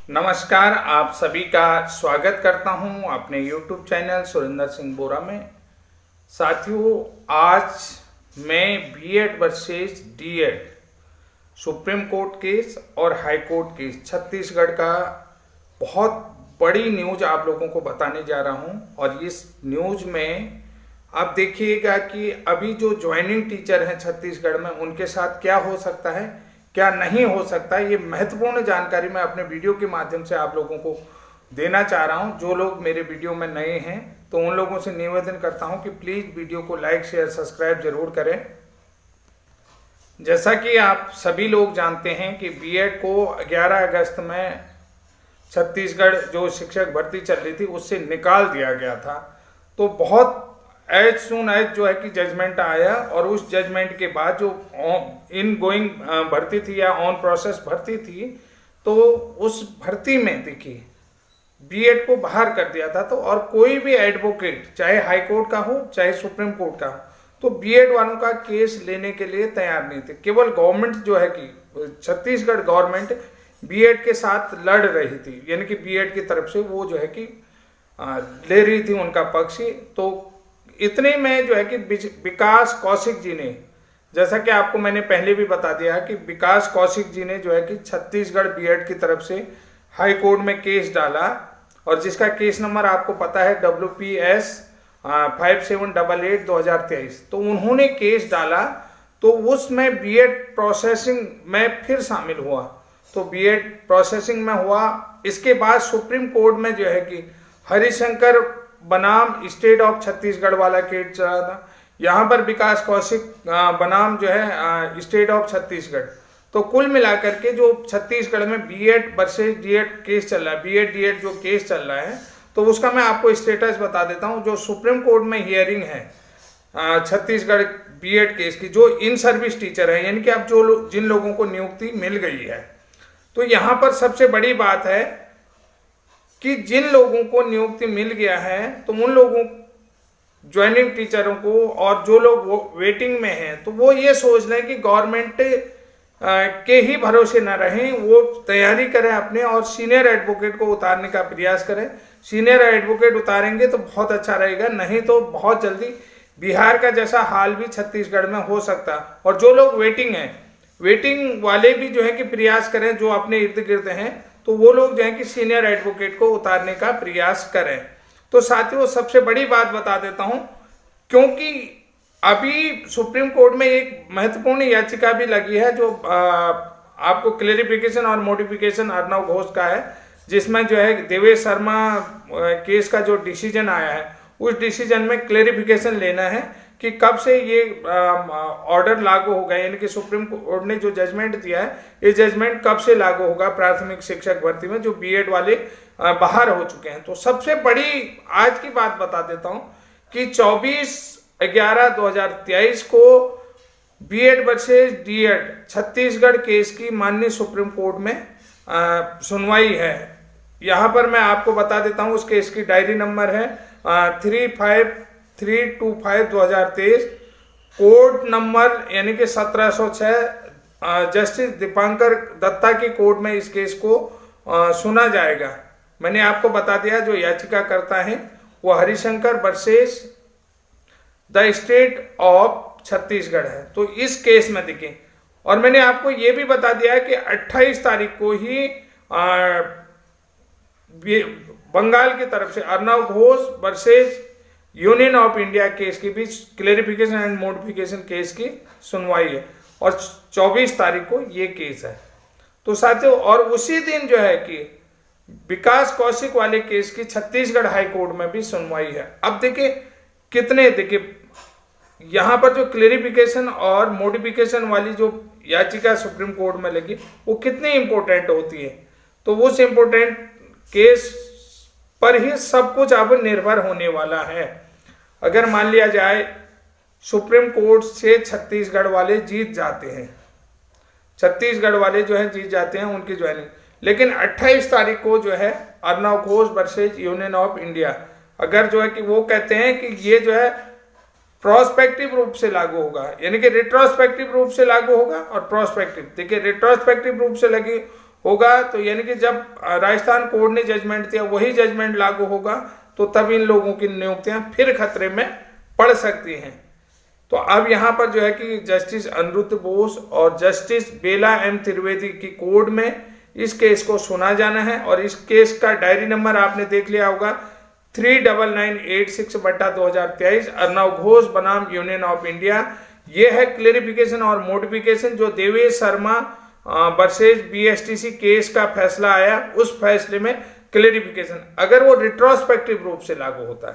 नमस्कार, आप सभी का स्वागत करता हूं अपने YouTube चैनल सुरेंद्र सिंह बोरा में। साथियों, आज मैं BEd versus DEd Supreme Court case और हाई कोर्ट केस छत्तीसगढ़ का बहुत बड़ी न्यूज आप लोगों को बताने जा रहा हूं। और इस न्यूज में आप देखिएगा कि अभी जो ज्वाइनिंग टीचर हैं छत्तीसगढ़ में, उनके साथ क्या हो सकता है, क्या नहीं हो सकता। ये महत्वपूर्ण जानकारी मैं अपने वीडियो के माध्यम से आप लोगों को देना चाह रहा हूं। जो लोग मेरे वीडियो में नए हैं तो उन लोगों से निवेदन करता हूं कि प्लीज वीडियो को लाइक शेयर सब्सक्राइब जरूर करें। जैसा कि आप सभी लोग जानते हैं कि बीएड को 11 अगस्त में छत्तीसगढ़ जो शिक्षक भर्ती चल रही थी उससे निकाल दिया गया था। तो बहुत एज सुन एज जो है कि जजमेंट आया, और उस जजमेंट के बाद जो इन गोइंग भर्ती थी या ऑन प्रोसेस भर्ती थी, तो उस भर्ती में देखिए बीएड को बाहर कर दिया था। तो और कोई भी एडवोकेट चाहे हाई कोर्ट का हो चाहे सुप्रीम कोर्ट का हो, तो बीएड वालों का केस लेने के लिए तैयार नहीं थे। केवल गवर्नमेंट जो है कि छत्तीसगढ़ गवर्नमेंट बीएड के साथ लड़ रही थी, यानी कि बीएड की तरफ से वो जो है कि ले रही थी उनका पक्ष। तो इतने में जो है कि विकास कौशिक जी ने, जैसा कि आपको मैंने पहले भी बता दिया है कि विकास कौशिक जी ने जो है कि छत्तीसगढ़ बीएड की तरफ से हाई कोर्ट में केस डाला, और जिसका केस नंबर आपको पता है WPS 5788/2023। तो उन्होंने केस डाला, तो उसमें बीएड प्रोसेसिंग में फिर शामिल हुआ। तो बीएड प्रोसेसिंग में हुआ। इसके बाद सुप्रीम कोर्ट में जो है कि हरिशंकर बनाम स्टेट ऑफ छत्तीसगढ़ वाला केस चला था। यहाँ पर विकास कौशिक बनाम जो है स्टेट ऑफ छत्तीसगढ़। तो कुल मिलाकर के जो छत्तीसगढ़ में बीएड वर्सेस डीएड केस चल रहा है, बीएड डीएड जो केस चल रहा है, तो उसका मैं आपको स्टेटस बता देता हूँ। जो सुप्रीम कोर्ट में हियरिंग है छत्तीसगढ़ बीएड केस की, जो इन सर्विस टीचर है, यानी कि अब जिन लोगों को नियुक्ति मिल गई है, तो यहाँ पर सबसे बड़ी बात है कि जिन लोगों को नियुक्ति मिल गया है, तो उन लोगों ज्वाइनिंग टीचरों को, और जो लोग वेटिंग में हैं, तो वो ये सोच लें कि गवर्नमेंट के ही भरोसे न रहें, वो तैयारी करें अपने, और सीनियर एडवोकेट को उतारने का प्रयास करें। सीनियर एडवोकेट उतारेंगे तो बहुत अच्छा रहेगा, नहीं तो बहुत जल्दी बिहार का जैसा हाल भी छत्तीसगढ़ में हो सकता। और जो लोग वेटिंग हैं, वेटिंग वाले भी जो है कि प्रयास करें, जो अपने इर्द गिर्द हैं, तो वो लोग जो है कि सीनियर एडवोकेट को उतारने का प्रयास करें। तो साथियों, सबसे बड़ी बात बता देता हूं, क्योंकि अभी सुप्रीम कोर्ट में एक महत्वपूर्ण याचिका भी लगी है, जो आपको क्लेरिफिकेशन और मॉडिफिकेशन अर्नव घोष का है, जिसमें जो है देवेश शर्मा केस का जो डिसीजन आया है, उस डिसीजन में क्लेरिफिकेशन लेना है कि कब से ये ऑर्डर लागू होगा, यानी कि सुप्रीम कोर्ट ने जो जजमेंट दिया है, ये जजमेंट कब से लागू होगा प्राथमिक शिक्षक भर्ती में, जो बीएड वाले बाहर हो चुके हैं। तो सबसे बड़ी आज की बात बता देता हूं कि 24/11/2023 को BEd versus DEd Chhattisgarh case की माननीय सुप्रीम कोर्ट में सुनवाई है। यहां पर मैं आपको बता देता हूं, उस केस की डायरी नंबर है 35325/2023, कोर्ट नंबर यानी कि 1706, जस्टिस दीपांकर दत्ता की कोर्ट में इस केस को सुना जाएगा। मैंने आपको बता दिया, जो याचिका करता है वो Harishankar versus the state of Chhattisgarh है। तो इस केस में देखिए, और मैंने आपको ये भी बता दिया है कि 28 तारीख को ही बंगाल की तरफ से Arnav Ghosh versus union of India case के बीच क्लेरिफिकेशन एंड मॉडिफिकेशन केस की सुनवाई है, और 24 तारीख को ये केस है। तो साथियों, और उसी दिन जो है कि विकास कौशिक वाले केस की छत्तीसगढ़ हाई कोर्ट में भी सुनवाई है। अब देखिए देखिए यहां पर जो क्लेरिफिकेशन और मॉडिफिकेशन वाली जो याचिका सुप्रीम कोर्ट में लगी, वो कितनी इंपॉर्टेंट होती है। तो उस इंपॉर्टेंट केस पर ही सब कुछ अब निर्भर होने वाला है। अगर मान लिया जाए सुप्रीम कोर्ट से छत्तीसगढ़ वाले जीत जाते हैं, छत्तीसगढ़ वाले जो है जीत जाते हैं उनकी ज्वाइनिंग, लेकिन 28 तारीख को जो है Arnav Ghosh versus union of India, अगर जो है कि वो कहते हैं कि ये जो है प्रोस्पेक्टिव रूप से लागू होगा, यानी कि रिट्रोस्पेक्टिव रूप से लागू होगा और प्रोस्पेक्टिव। देखिए रिट्रोस्पेक्टिव रूप से लगी होगा तो यानी कि जब राजस्थान कोर्ट ने जजमेंट दिया वही जजमेंट लागू होगा, तो तब इन लोगों की नियुक्तियां फिर खतरे में पड़ सकती हैं। तो अब यहाँ पर जो है कि जस्टिस अनिरुद्ध बोस और जस्टिस बेला एम त्रिवेदी की कोर्ट में इस केस को सुना जाना है, और इस केस का डायरी नंबर आपने देख लिया होगा 39986/2023 अर्नव घोष बनाम यूनियन ऑफ इंडिया। ये है क्लेरिफिकेशन और मोडिफिकेशन जो Devesh Sharma versus BSTC case का फैसला आया, उस फैसले में क्लेरिफिकेशन अगर वो रिट्रोस्पेक्टिव रूप से लागू होता है,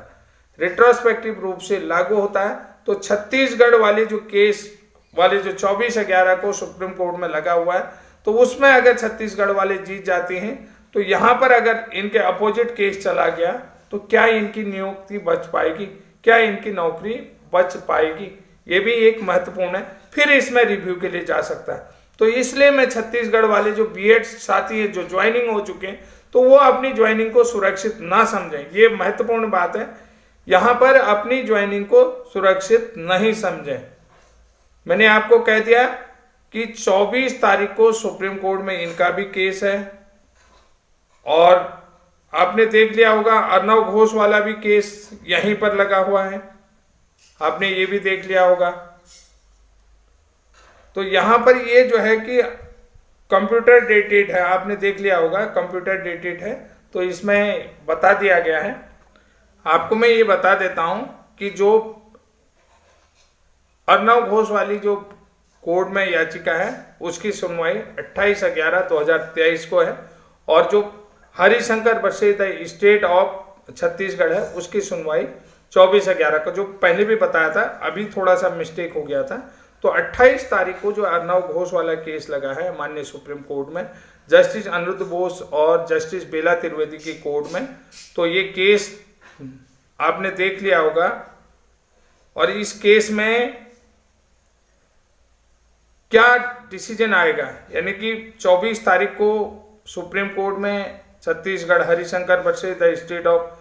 रिट्रोस्पेक्टिव रूप से लागू होता है तो छत्तीसगढ़ वाले जो केस वाले जो 24/11 को सुप्रीम कोर्ट में लगा हुआ है, तो उसमें अगर छत्तीसगढ़ वाले जीत जाते हैं तो यहां पर अगर इनके अपोजिट केस चला गया तो क्या इनकी नियुक्ति बच पाएगी, क्या इनकी नौकरी बच पाएगी, ये भी एक महत्वपूर्ण है, फिर इसमें रिव्यू के लिए जा सकता है। तो इसलिए मैं छत्तीसगढ़ वाले जो बीएड साथी है जो ज्वाइनिंग हो चुके हैं, तो वो अपनी ज्वाइनिंग को सुरक्षित ना समझें, ये महत्वपूर्ण बात है। यहां पर अपनी ज्वाइनिंग को सुरक्षित नहीं समझें। मैंने आपको कह दिया कि 24 तारीख को सुप्रीम कोर्ट में इनका भी केस है, और आपने देख लिया होगा अर्नव घोष वाला भी केस यहीं पर लगा हुआ है, आपने ये भी देख लिया होगा। तो यहां पर ये जो है कि कंप्यूटर डेटेड है, आपने देख लिया होगा कंप्यूटर डेटेड है, तो इसमें बता दिया गया है। आपको मैं ये बता देता हूं कि जो अर्नव घोष वाली जो कोर्ट में याचिका है उसकी सुनवाई 28/11/2023 को है, और जो Harishankar versus the state of Chhattisgarh है उसकी सुनवाई 24/11 को, जो पहले भी बताया था, अभी थोड़ा सा मिस्टेक हो गया था। तो 28 तारीख को जो अर्नव घोष वाला केस लगा है माननीय सुप्रीम कोर्ट में जस्टिस अनिरुद्ध बोस और जस्टिस बेला त्रिवेदी की कोर्ट में, तो ये केस आपने देख लिया होगा। और इस केस में क्या डिसीजन आएगा, यानी कि 24 तारीख को सुप्रीम कोर्ट में Chhattisgarh Harishankar versus the state of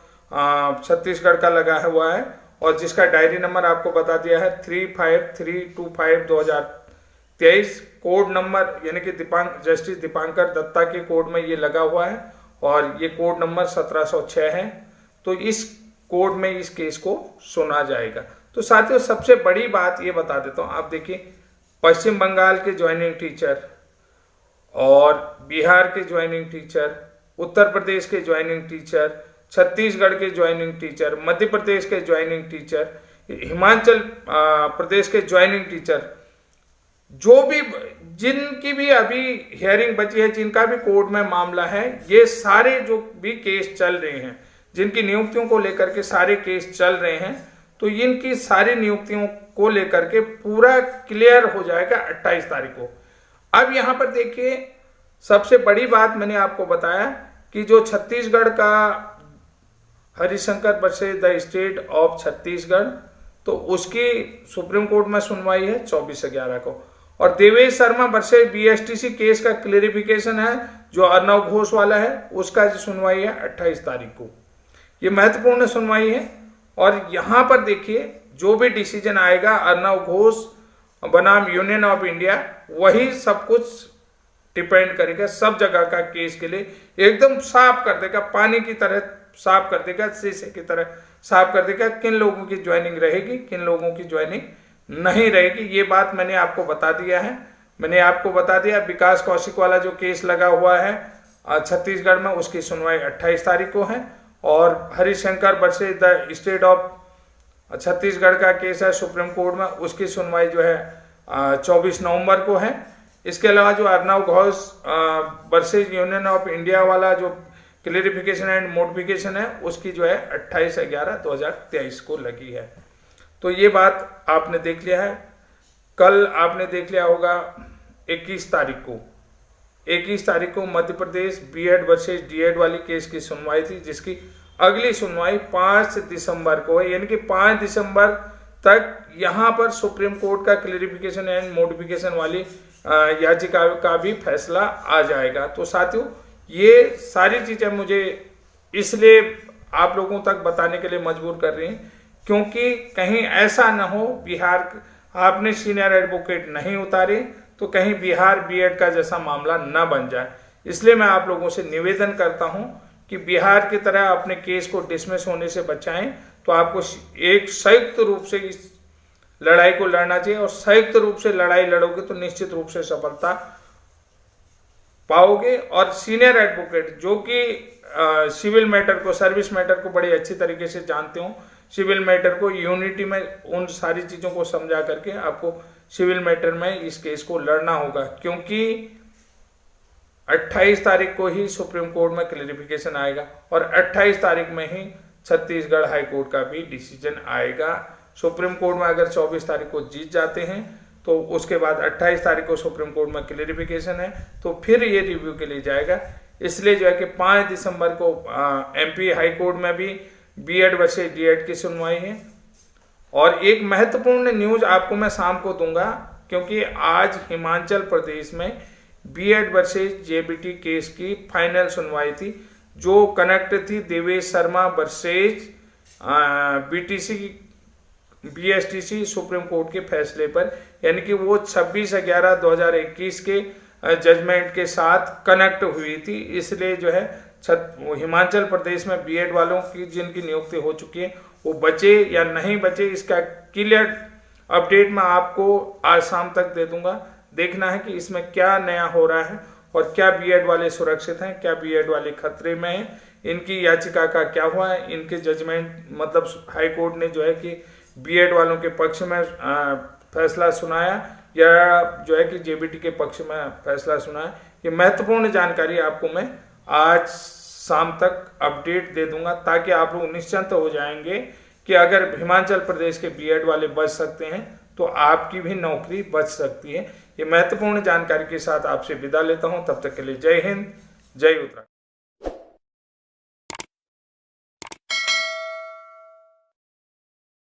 Chhattisgarh का लगा हुआ है, और जिसका डायरी नंबर आपको बता दिया है 35325/2023 कोड नंबर, यानी कि जस्टिस दीपांकर दत्ता के कोर्ट में ये लगा हुआ है, और ये कोड नंबर 1706 है। तो इस कोर्ट में इस केस को सुना जाएगा। तो साथियों सबसे बड़ी बात ये बता देता हूँ, आप देखिए पश्चिम बंगाल के ज्वाइनिंग टीचर और बिहार के ज्वाइनिंग टीचर, उत्तर प्रदेश के ज्वाइनिंग टीचर, छत्तीसगढ़ के ज्वाइनिंग टीचर, मध्य प्रदेश के ज्वाइनिंग टीचर, हिमाचल प्रदेश के ज्वाइनिंग टीचर, जो भी जिनकी भी अभी हियरिंग बची है, जिनका भी कोर्ट में मामला है, ये सारे जो भी केस चल रहे हैं, जिनकी नियुक्तियों को लेकर के सारे केस चल रहे हैं, तो इनकी सारी नियुक्तियों को लेकर के पूरा क्लियर हो जाएगा 28 तारीख को। अब यहां पर देखिए सबसे बड़ी बात मैंने आपको बताया कि जो छत्तीसगढ़ का Harishankar versus the state of Chhattisgarh, तो उसकी सुप्रीम कोर्ट में सुनवाई है 24/11 को, और Devesh Sharma versus BSTC case का क्लेरिफिकेशन है जो अर्नव घोष वाला है, उसका जो सुनवाई है 28 तारीख को। ये महत्वपूर्ण सुनवाई है, और यहां पर देखिए जो भी डिसीजन आएगा अर्नव घोष बनाम यूनियन ऑफ इंडिया, वही सब कुछ डिपेंड करेगा, सब जगह का केस के लिए एकदम साफ कर देगा, पानी की तरह साफ कर देगा, शीशे की तरह साफ कर देगा किन लोगों की ज्वाइनिंग रहेगी, किन लोगों की ज्वाइनिंग नहीं रहेगी। ये बात मैंने आपको बता दिया है। मैंने आपको बता दिया विकास कौशिक वाला जो केस लगा हुआ है छत्तीसगढ़ में, उसकी सुनवाई 28 तारीख को है, और Harishankar versus the state of Chhattisgarh का केस है सुप्रीम कोर्ट में, उसकी सुनवाई जो है 24 नवंबर को है। इसके अलावा जो Arnav Ghosh versus union of India वाला जो क्लेरिफिकेशन एंड मोडिफिकेशन है, उसकी जो है 28/11/2023 को लगी है। तो ये बात आपने देख लिया है। कल आपने देख लिया होगा 21 तारीख को Madhya Pradesh BEd versus DEd वाली केस की सुनवाई थी, जिसकी अगली सुनवाई 5 दिसंबर को है, यानी कि 5 दिसंबर तक यहाँ पर सुप्रीम कोर्ट का क्लेरिफिकेशन एंड मोडिफिकेशन वाली याचिका का भी फैसला आ जाएगा। तो साथियों ये सारी चीजें मुझे इसलिए आप लोगों तक बताने के लिए मजबूर कर रही हैं क्योंकि कहीं ऐसा ना हो बिहार आपने सीनियर एडवोकेट नहीं उतारे तो कहीं बिहार बीएड का जैसा मामला ना बन जाए, इसलिए मैं आप लोगों से निवेदन करता हूं कि बिहार की तरह अपने केस को डिसमिस होने से बचाएं। तो आपको एक संयुक्त रूप से इस लड़ाई को लड़ना चाहिए, और संयुक्त रूप से लड़ाई लड़ोगे तो निश्चित रूप से सफलता पाओगे। और सीनियर एडवोकेट जो कि सिविल मैटर को, सर्विस मैटर को बड़ी अच्छी तरीके से जानते हो, सिविल मैटर को यूनिटी में उन सारी चीजों को समझा करके आपको सिविल मैटर में इस केस को लड़ना होगा, क्योंकि 28 तारीख को ही सुप्रीम कोर्ट में क्लैरिफिकेशन आएगा और 28 तारीख में ही छत्तीसगढ़ हाई कोर्ट का भी डिसीजन आएगा। सुप्रीम कोर्ट में अगर 24 तारीख को जीत जाते हैं तो उसके बाद 28 तारीख को सुप्रीम कोर्ट में क्लैरिफिकेशन है, तो फिर ये रिव्यू के लिए जाएगा। इसलिए जो है कि 5 दिसंबर को एमपी हाई कोर्ट में भी बीएड वर्सेस डीएड की सुनवाई है। और एक महत्वपूर्ण न्यूज आपको मैं शाम को दूंगा, क्योंकि आज हिमाचल प्रदेश में बीएड वर्सेस जेबीटी केस की फाइनल सुनवाई थी, जो कनेक्ट थी Devesh Sharma versus BSTC supreme court के फैसले पर, यानी कि वो 26/11/2021 के जजमेंट के साथ कनेक्ट हुई थी। इसलिए जो है हिमाचल प्रदेश में बीएड वालों की जिनकी नियुक्ति हो चुकी है वो बचे या नहीं बचे, इसका क्लियर अपडेट मैं आपको आज शाम तक दे दूंगा। देखना है कि इसमें क्या नया हो रहा है और क्या बीएड वाले सुरक्षित हैं, क्या बीएड वाले खतरे में हैं, इनकी याचिका का क्या हुआ है, इनके जजमेंट मतलब हाई कोर्ट ने जो है कि बीएड वालों के पक्ष में फैसला सुनाया या जो है कि जेबीटी के पक्ष में फैसला सुनाया। ये महत्वपूर्ण जानकारी आपको मैं आज शाम तक अपडेट दे दूंगा, ताकि आप लोग निश्चिंत हो जाएंगे कि अगर हिमाचल प्रदेश के बीएड वाले बच सकते हैं तो आपकी भी नौकरी बच सकती है। ये महत्वपूर्ण जानकारी के साथ आपसे विदा लेता हूं। तब तक के लिए जय हिंद, जय उत्तराखंड।